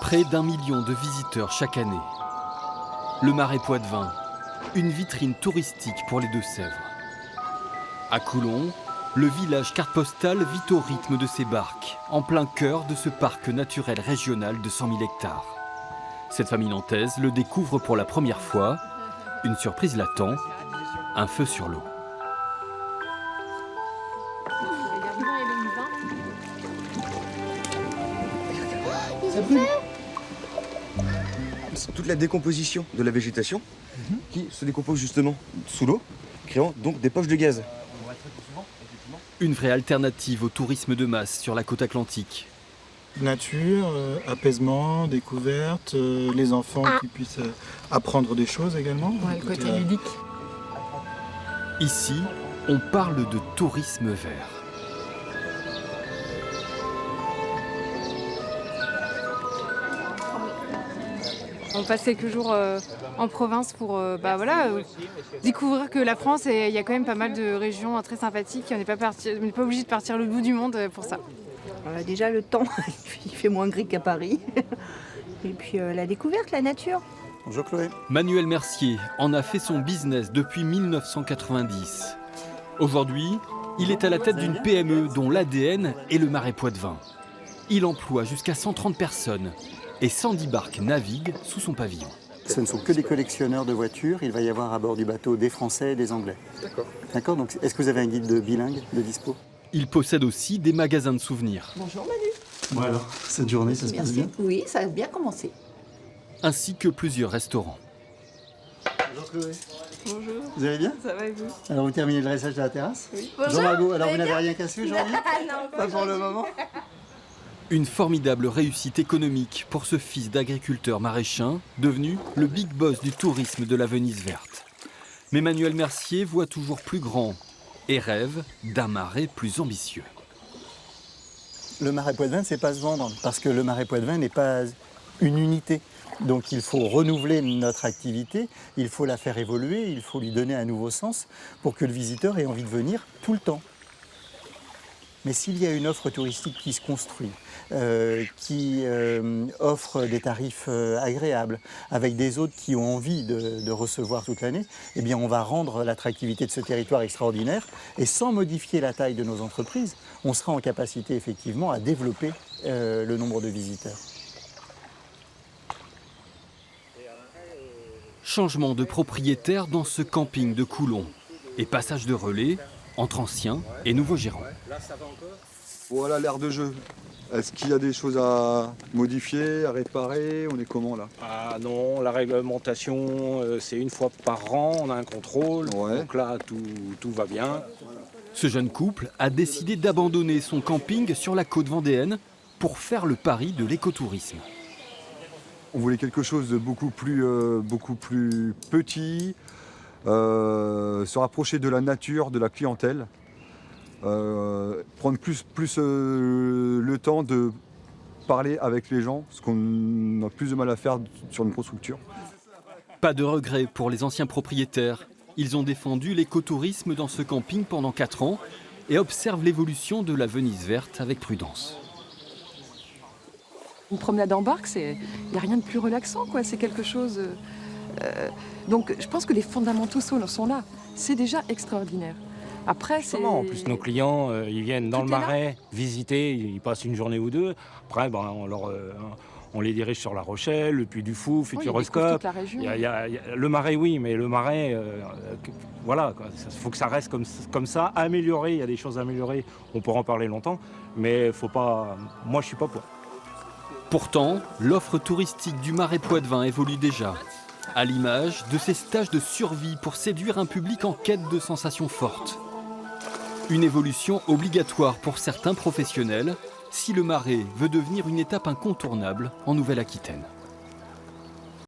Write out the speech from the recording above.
Près d'1 million de visiteurs chaque année. Le Marais Poitevin, une vitrine touristique pour les Deux-Sèvres. À Coulon, le village carte postale vit au rythme de ses barques, en plein cœur de ce parc naturel régional de 100 000 hectares. Cette famille nantaise le découvre pour la première fois. Une surprise l'attend, un feu sur l'eau. C'est toute la décomposition de la végétation qui se décompose justement sous l'eau, créant donc des poches de gaz. Une vraie alternative au tourisme de masse sur la côte atlantique. Nature, apaisement, découverte, les enfants qui puissent apprendre des choses également. Ouais, le côté ludique. Ici, on parle de tourisme vert. On passe quelques jours en province pour découvrir que la France, il y a quand même pas mal de régions très sympathiques. On n'est pas obligé de partir l'autre bout du monde pour ça. Déjà le temps, il fait moins gris qu'à Paris. Et puis la découverte, la nature. Bonjour Chloé. Manuel Mercier en a fait son business depuis 1990. Aujourd'hui, il est à la tête d'une PME dont l'ADN est le Marais Poitevin. Il emploie jusqu'à 130 personnes et 110 barques naviguent sous son pavillon. Ce ne sont que des collectionneurs de voitures. Il va y avoir à bord du bateau des Français et des Anglais. D'accord. Donc, est-ce que vous avez un guide de bilingue de dispo? Il possède aussi des magasins de souvenirs. Bonjour Manu. Bon alors, cette journée, ça se passe bien? Oui, ça a bien commencé. Ainsi que plusieurs restaurants. Bonjour Chloé. Bonjour. Vous allez bien? Ça va et vous? Alors vous terminez le dressage de la terrasse? Oui. Bonjour Margot, alors vous n'avez rien cassé aujourd'hui? Non, Pas pour le moment. Une formidable réussite économique pour ce fils d'agriculteur maraîchin, devenu le big boss du tourisme de la Venise verte. Mais Manuel Mercier voit toujours plus grand et rêve d'un marais plus ambitieux. Le Marais Poitevin, c'est pas se vendre, parce que le Marais Poitevin n'est pas une unité. Donc il faut renouveler notre activité, il faut la faire évoluer, il faut lui donner un nouveau sens pour que le visiteur ait envie de venir tout le temps. Mais s'il y a une offre touristique qui se construit, qui offre des tarifs agréables, avec des hôtes qui ont envie de recevoir toute l'année, eh bien on va rendre l'attractivité de ce territoire extraordinaire. Et sans modifier la taille de nos entreprises, on sera en capacité effectivement à développer le nombre de visiteurs. Changement de propriétaire dans ce camping de Coulon et passage de relais entre anciens et nouveaux gérants. Voilà l'aire de jeu. Est-ce qu'il y a des choses à modifier, à réparer? On est comment là? Ah non, la réglementation, c'est une fois par an, on a un contrôle. Ouais. Donc là, tout va bien. Ce jeune couple a décidé d'abandonner son camping sur la côte vendéenne pour faire le pari de l'écotourisme. On voulait quelque chose de beaucoup plus petit, se rapprocher de la nature, de la clientèle, prendre plus le temps de parler avec les gens, ce qu'on a plus de mal à faire sur une grosse structure. Pas de regret pour les anciens propriétaires. Ils ont défendu l'écotourisme dans ce camping pendant 4 ans et observent l'évolution de la Venise verte avec prudence. Une promenade en barque, il n'y a rien de plus relaxant, quoi. C'est quelque chose... donc je pense que les fondamentaux sont là. C'est déjà extraordinaire. Après, c'est... En plus, nos clients, ils viennent dans Tout le est là. marais visiter, ils passent une journée ou deux. Après, on les dirige sur La Rochelle, le Puy du Fou, Oui, ils Futuroscope. découvrent toute la région. Il y a le marais, oui, mais le marais, voilà, il faut que ça reste comme ça, amélioré. Il y a des choses à améliorer, on pourra en parler longtemps, mais faut pas. Moi, je suis pas pour. Pourtant, l'offre touristique du Marais Poitevin évolue déjà, à l'image de ces stages de survie pour séduire un public en quête de sensations fortes. Une évolution obligatoire pour certains professionnels si le Marais veut devenir une étape incontournable en Nouvelle-Aquitaine.